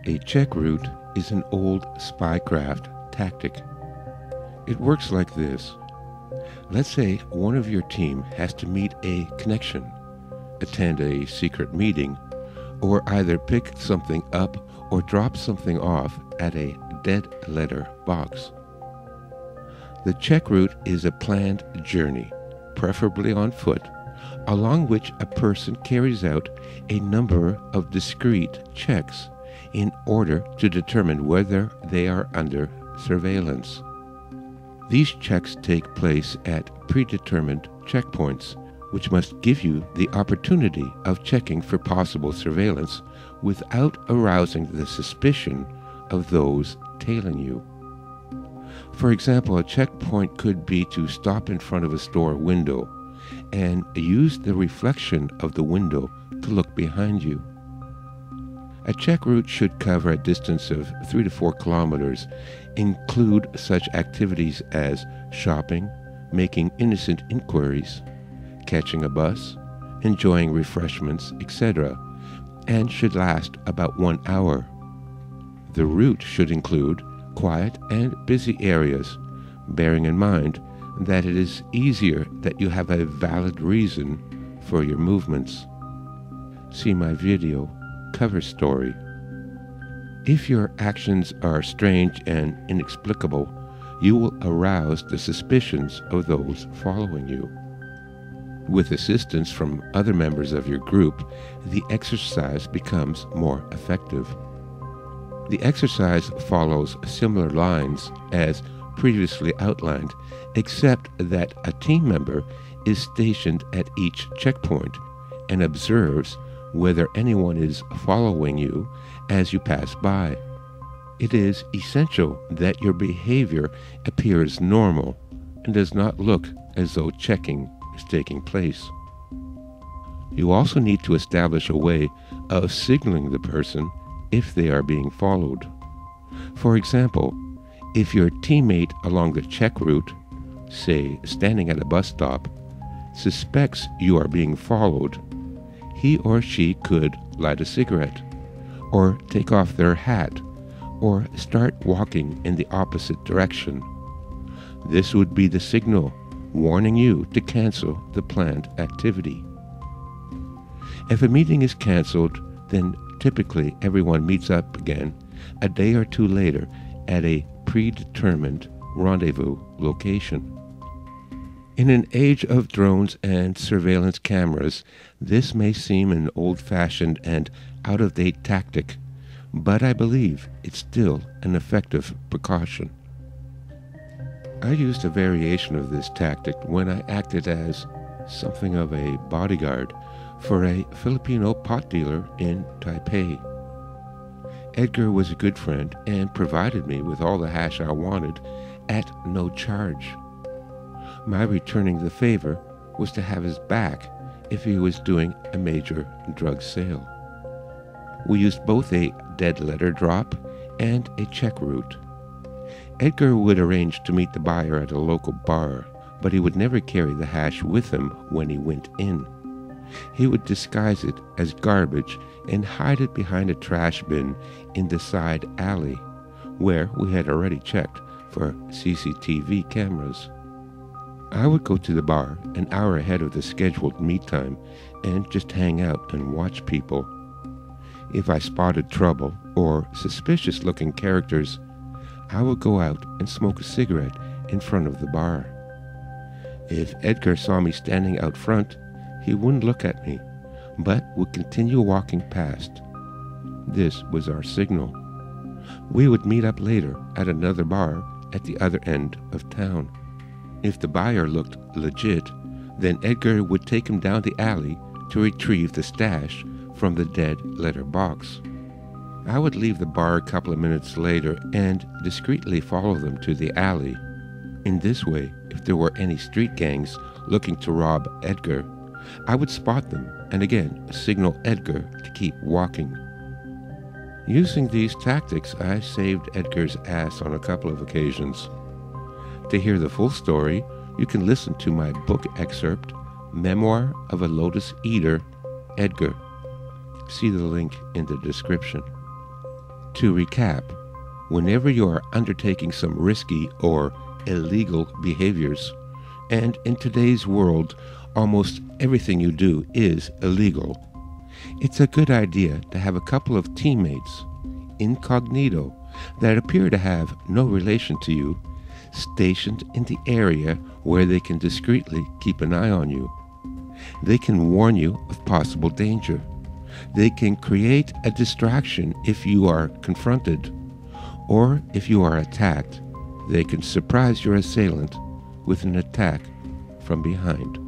A check route is an old spycraft tactic. It works like this. Let's say one of your team has to meet a connection, attend a secret meeting, or either pick something up or drop something off at a dead letter box. The check route is a planned journey, preferably on foot, along which a person carries out a number of discrete checks in order to determine whether they are under surveillance. These checks take place at predetermined checkpoints, which must give you the opportunity of checking for possible surveillance without arousing the suspicion of those tailing you. For example, a checkpoint could be to stop in front of a store window and use the reflection of the window to look behind you. A check route should cover a distance of 3 to 4 kilometers, include such activities as shopping, making innocent inquiries, catching a bus, enjoying refreshments, etc., and should last about 1 hour. The route should include quiet and busy areas, bearing in mind that it is easier that you have a valid reason for your movements. See my video, cover story. If your actions are strange and inexplicable, you will arouse the suspicions of those following you. With assistance from other members of your group, the exercise becomes more effective. The exercise follows similar lines as previously outlined, except that a team member is stationed at each checkpoint and observes whether anyone is following you as you pass by. It is essential that your behavior appears normal and does not look as though checking is taking place. You also need to establish a way of signaling the person if they are being followed. For example, if your teammate along the check route, say standing at a bus stop, suspects you are being followed, he or she could light a cigarette, or take off their hat, or start walking in the opposite direction. This would be the signal warning you to cancel the planned activity. If a meeting is canceled, then typically everyone meets up again a day or two later at a predetermined rendezvous location. In an age of drones and surveillance cameras, this may seem an old-fashioned and out-of-date tactic, but I believe it's still an effective precaution. I used a variation of this tactic when I acted as something of a bodyguard for a Filipino pot dealer in Taipei. Edgar was a good friend and provided me with all the hash I wanted at no charge. My returning the favor was to have his back if he was doing a major drug sale. We used both a dead letter drop and a check route. Edgar would arrange to meet the buyer at a local bar, but he would never carry the hash with him when he went in. He would disguise it as garbage and hide it behind a trash bin in the side alley, where we had already checked for CCTV cameras. I would go to the bar an hour ahead of the scheduled meet time and just hang out and watch people. If I spotted trouble or suspicious-looking characters, I would go out and smoke a cigarette in front of the bar. If Edgar saw me standing out front, he wouldn't look at me, but would continue walking past. This was our signal. We would meet up later at another bar at the other end of town. If the buyer looked legit, then Edgar would take him down the alley to retrieve the stash from the dead letter box. I would leave the bar a couple of minutes later and discreetly follow them to the alley. In this way, if there were any street gangs looking to rob Edgar, I would spot them and again signal Edgar to keep walking. Using these tactics, I saved Edgar's ass on a couple of occasions. To hear the full story, you can listen to my book excerpt, Memoir of a Lotus Eater, Edgar. See the link in the description. To recap, whenever you are undertaking some risky or illegal behaviors, and in today's world, almost everything you do is illegal, it's a good idea to have a couple of teammates, incognito, that appear to have no relation to you, stationed in the area where they can discreetly keep an eye on you. They can warn you of possible danger. They can create a distraction if you are confronted, or if you are attacked, they can surprise your assailant with an attack from behind.